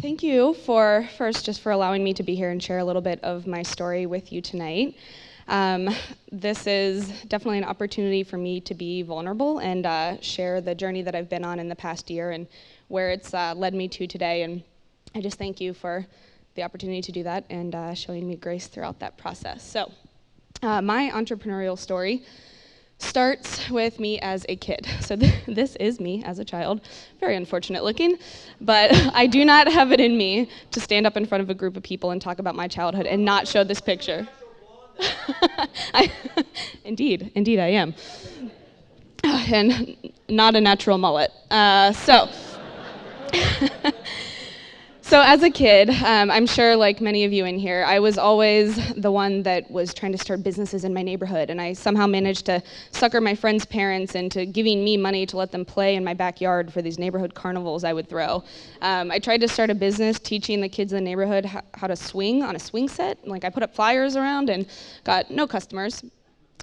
Thank you for allowing me to be here and share a little bit of my story with you tonight. This is definitely an opportunity for me to be vulnerable and share the journey that I've been on in the past year and where it's led me to today. And I just thank you for the opportunity to do that and showing me grace throughout that process. So my entrepreneurial story starts with me as a kid. So this is me as a child. Very unfortunate looking, but I do not have it in me to stand up in front of a group of people and talk about my childhood and not show this picture. Indeed I am. And not a natural mullet. So as a kid, I'm sure like many of you in here, I was always the one that was trying to start businesses in my neighborhood, and I somehow managed to sucker my friends' parents into giving me money to let them play in my backyard for these neighborhood carnivals I would throw. I tried to start a business teaching the kids in the neighborhood how to swing on a swing set. Like I put up flyers around and got no customers.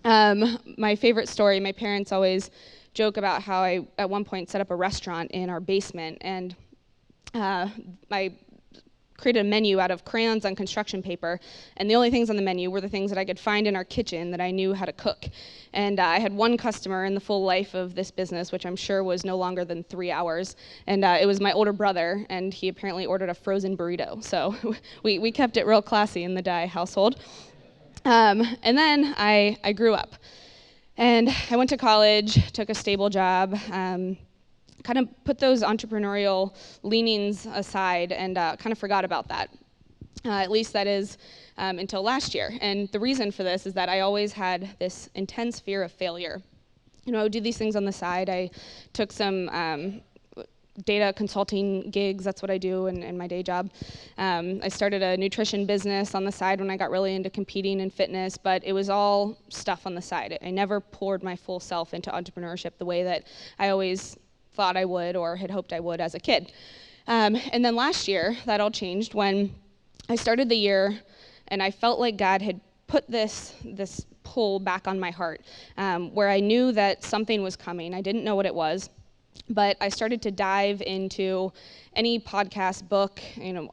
My favorite story, my parents always joke about how I at one point set up a restaurant in our basement, and I created a menu out of crayons on construction paper, and the only things on the menu were the things that I could find in our kitchen that I knew how to cook. And I had one customer in the full life of this business, which I'm sure was no longer than 3 hours, and it was my older brother, and he apparently ordered a frozen burrito. So we kept it real classy in the Deye household. And then I grew up, and I went to college, took a stable job, kind of put those entrepreneurial leanings aside and kind of forgot about that. At least that is until last year. And the reason for this is that I always had this intense fear of failure. You know, I would do these things on the side. I took some data consulting gigs. That's what I do in my day job. I started a nutrition business on the side when I got really into competing in fitness, but it was all stuff on the side. I never poured my full self into entrepreneurship the way that I always thought I would or had hoped I would as a kid. And then last year, that all changed when I started the year and I felt like God had put this pull back on my heart, where I knew that something was coming. I didn't know what it was, but I started to dive into any podcast, book,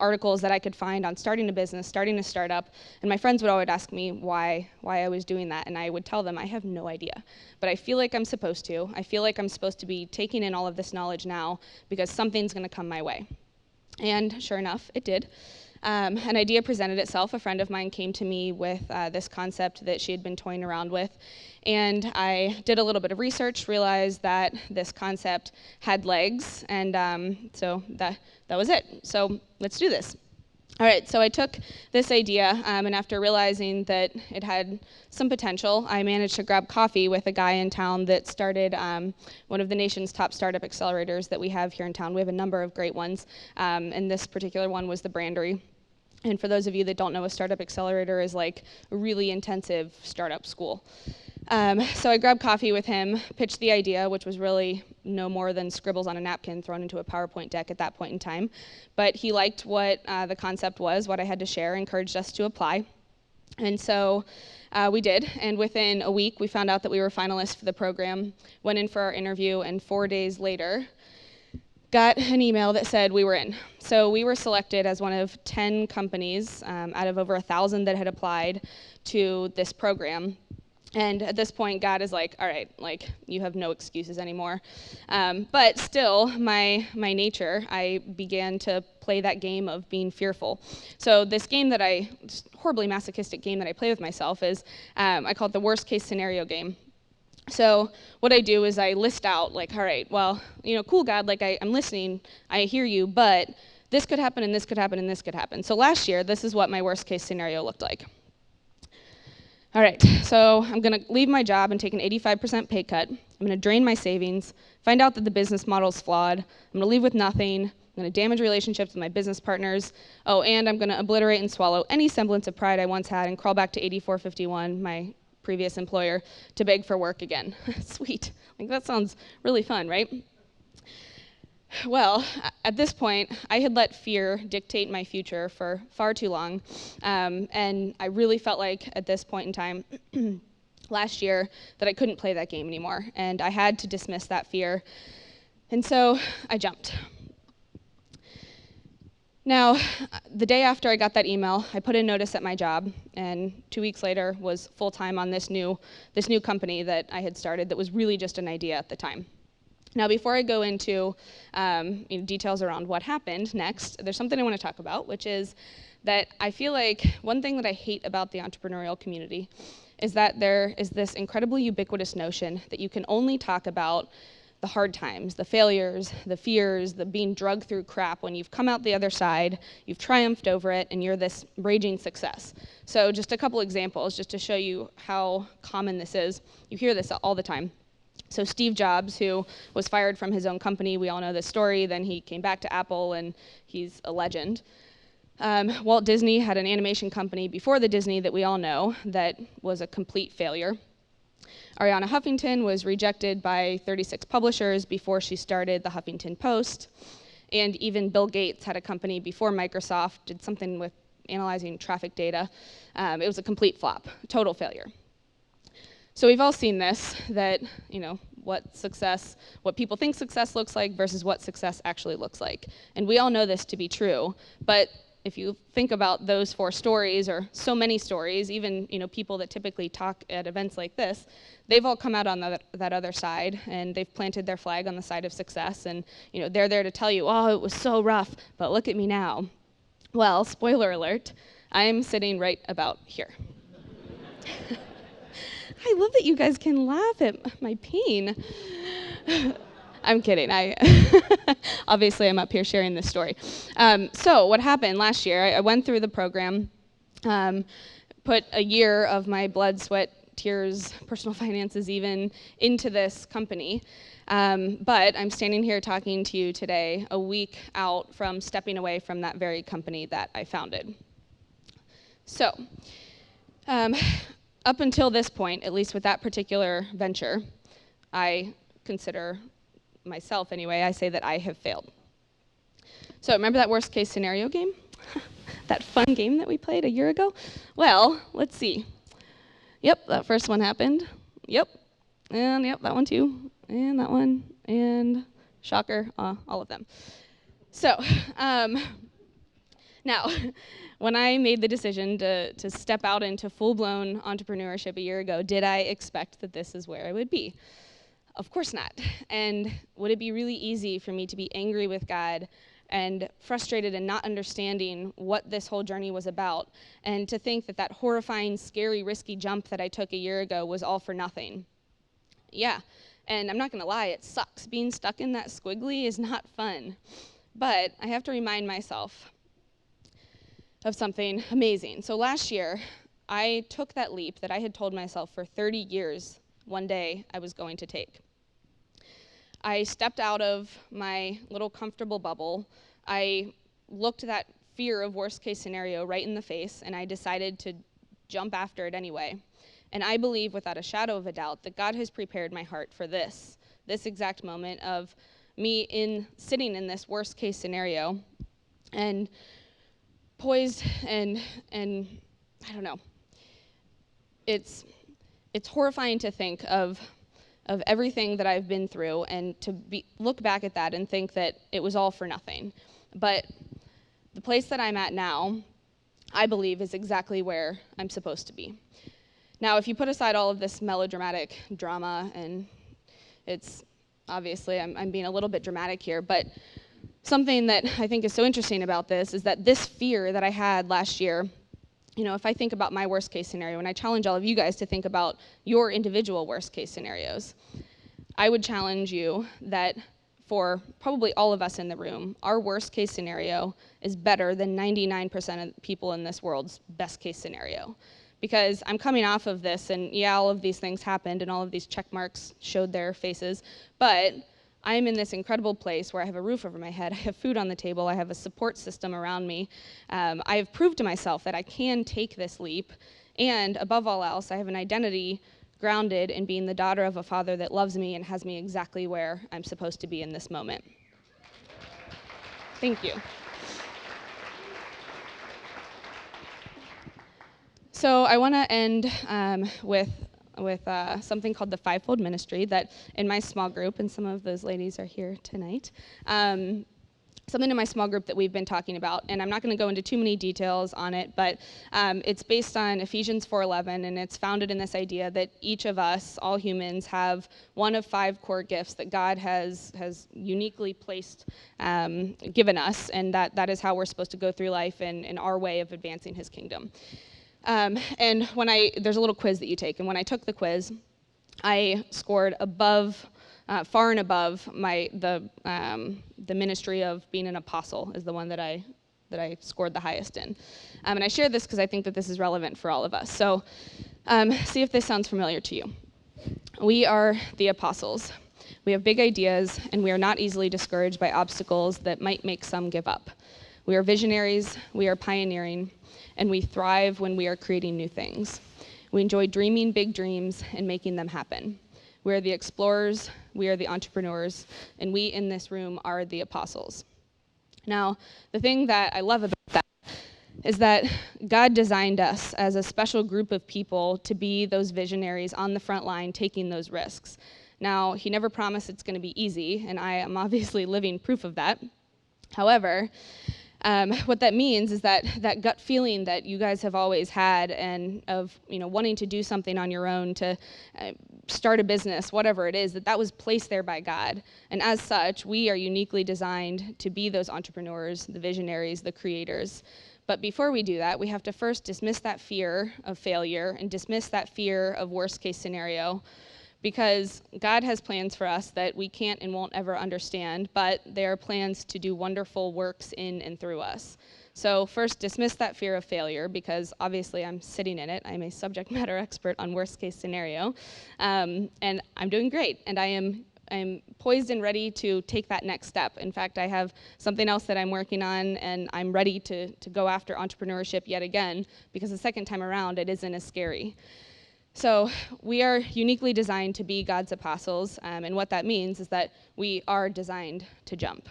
articles that I could find on starting a business, starting a startup, and my friends would always ask me why I was doing that, and I would tell them I have no idea, but I feel like I'm supposed to. I feel like I'm supposed to be taking in all of this knowledge now because something's going to come my way. And sure enough, it did. An idea presented itself. A friend of mine came to me with this concept that she had been toying around with, and I did a little bit of research, realized that this concept had legs, and so that was it. So let's do this. All right, so I took this idea, and after realizing that it had some potential, I managed to grab coffee with a guy in town that started one of the nation's top startup accelerators that we have here in town. We have a number of great ones, and this particular one was the Brandery. And for those of you that don't know, a startup accelerator is like a really intensive startup school. So I grabbed coffee with him, pitched the idea, which was really no more than scribbles on a napkin thrown into a PowerPoint deck at that point in time. But he liked what the concept was, what I had to share, encouraged us to apply. And so we did, and within a week we found out that we were finalists for the program, went in for our interview, and 4 days later got an email that said we were in. So we were selected as one of 10 companies out of over 1,000 that had applied to this program. And at this point, God is like, all right, like, you have no excuses anymore. But still, my nature, I began to play that game of being fearful. So this game that horribly masochistic game that I play with myself is, I call it the worst case scenario game. So what I do is I list out, like, all right, well, cool, God, like, I'm listening, I hear you, but this could happen, and this could happen, and this could happen. So last year, this is what my worst case scenario looked like. All right, so I'm going to leave my job and take an 85% pay cut. I'm going to drain my savings, find out that the business model is flawed. I'm going to leave with nothing. I'm going to damage relationships with my business partners. Oh, and I'm going to obliterate and swallow any semblance of pride I once had and crawl back to 8451, my previous employer, to beg for work again. Sweet. Like, that sounds really fun, right? Well, at this point, I had let fear dictate my future for far too long, and I really felt like at this point in time, last year, that I couldn't play that game anymore, and I had to dismiss that fear, and so I jumped. Now, the day after I got that email, I put in notice at my job, and 2 weeks later was full-time on this new company that I had started that was really just an idea at the time. Now, before I go into details around what happened next, there's something I want to talk about, which is that I feel like one thing that I hate about the entrepreneurial community is that there is this incredibly ubiquitous notion that you can only talk about the hard times, the failures, the fears, the being drugged through crap when you've come out the other side, you've triumphed over it, and you're this raging success. So just a couple examples just to show you how common this is. You hear this all the time. So Steve Jobs, who was fired from his own company, we all know this story, then he came back to Apple and he's a legend. Walt Disney had an animation company before the Disney that we all know that was a complete failure. Arianna Huffington was rejected by 36 publishers before she started the Huffington Post. And even Bill Gates had a company before Microsoft, did something with analyzing traffic data. It was a complete flop, total failure. So we've all seen this, that what people think success looks like versus what success actually looks like. And we all know this to be true, but if you think about those 4 stories, or so many stories, even people that typically talk at events like this, they've all come out on that other side, and they've planted their flag on the side of success, and they're there to tell you, oh, it was so rough, but look at me now. Well, spoiler alert, I'm sitting right about here. I love that you guys can laugh at my pain. I'm kidding. Obviously, I'm up here sharing this story. So what happened last year, I went through the program, put a year of my blood, sweat, tears, personal finances even, into this company. But I'm standing here talking to you today, a week out from stepping away from that very company that I founded. So, up until this point, at least with that particular venture, I consider myself anyway, I say that I have failed. So remember that worst case scenario game? That fun game that we played a year ago? Well, let's see. Yep, that first one happened. Yep, and yep, that one too. And that one, and shocker, all of them. So, now, when I made the decision to step out into full-blown entrepreneurship a year ago, did I expect that this is where I would be? Of course not. And would it be really easy for me to be angry with God and frustrated and not understanding what this whole journey was about, and to think that that horrifying, scary, risky jump that I took a year ago was all for nothing? Yeah, and I'm not going to lie, it sucks. Being stuck in that squiggly is not fun. But I have to remind myself of something amazing. So last year, I took that leap that I had told myself for 30 years one day I was going to take. I stepped out of my little comfortable bubble. I looked that fear of worst case scenario right in the face, and I decided to jump after it anyway. And I believe without a shadow of a doubt that God has prepared my heart for this exact moment of me sitting in this worst case scenario and poised and I don't know. It's horrifying to think of everything that I've been through and to look back at that and think that it was all for nothing. But the place that I'm at now, I believe, is exactly where I'm supposed to be. Now, if you put aside all of this melodramatic drama, and it's obviously I'm being a little bit dramatic here, but something that I think is so interesting about this is that this fear that I had last year, if I think about my worst case scenario, and I challenge all of you guys to think about your individual worst case scenarios, I would challenge you that for probably all of us in the room, our worst case scenario is better than 99% of people in this world's best case scenario. Because I'm coming off of this, and yeah, all of these things happened, and all of these check marks showed their faces, but I'm in this incredible place where I have a roof over my head, I have food on the table, I have a support system around me. I have proved to myself that I can take this leap, and above all else, I have an identity grounded in being the daughter of a father that loves me and has me exactly where I'm supposed to be in this moment. Thank you. So I want to end with something called the Fivefold Ministry that in my small group, and some of those ladies are here tonight, something in my small group that we've been talking about, and I'm not going to go into too many details on it, but it's based on Ephesians 4:11, and it's founded in this idea that each of us, all humans, have one of 5 core gifts that God has uniquely placed, given us, and that is how we're supposed to go through life in our way of advancing His kingdom. And there's a little quiz that you take, and when I took the quiz, I scored far and above the ministry of being an apostle is the one that I scored the highest in. And I share this because I think that this is relevant for all of us. So see if this sounds familiar to you. We are the apostles. We have big ideas, and we are not easily discouraged by obstacles that might make some give up. We are visionaries, we are pioneering, and we thrive when we are creating new things. We enjoy dreaming big dreams and making them happen. We are the explorers, we are the entrepreneurs, and we in this room are the apostles. Now, the thing that I love about that is that God designed us as a special group of people to be those visionaries on the front line taking those risks. Now, He never promised it's going to be easy, and I am obviously living proof of that. However, what that means is that gut feeling that you guys have always had, and of wanting to do something on your own, to start a business, whatever it is, that was placed there by God. And as such, we are uniquely designed to be those entrepreneurs, the visionaries, the creators. But before we do that, we have to first dismiss that fear of failure and dismiss that fear of worst case scenario, because God has plans for us that we can't and won't ever understand, but they are plans to do wonderful works in and through us. So first, dismiss that fear of failure, because obviously I'm sitting in it. I'm a subject matter expert on worst case scenario, and I'm doing great, and I'm poised and ready to take that next step. In fact, I have something else that I'm working on, and I'm ready to go after entrepreneurship yet again, because the second time around, it isn't as scary. So we are uniquely designed to be God's apostles, and what that means is that we are designed to jump.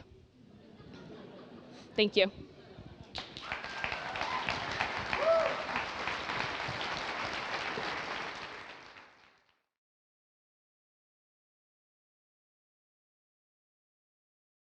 Thank you.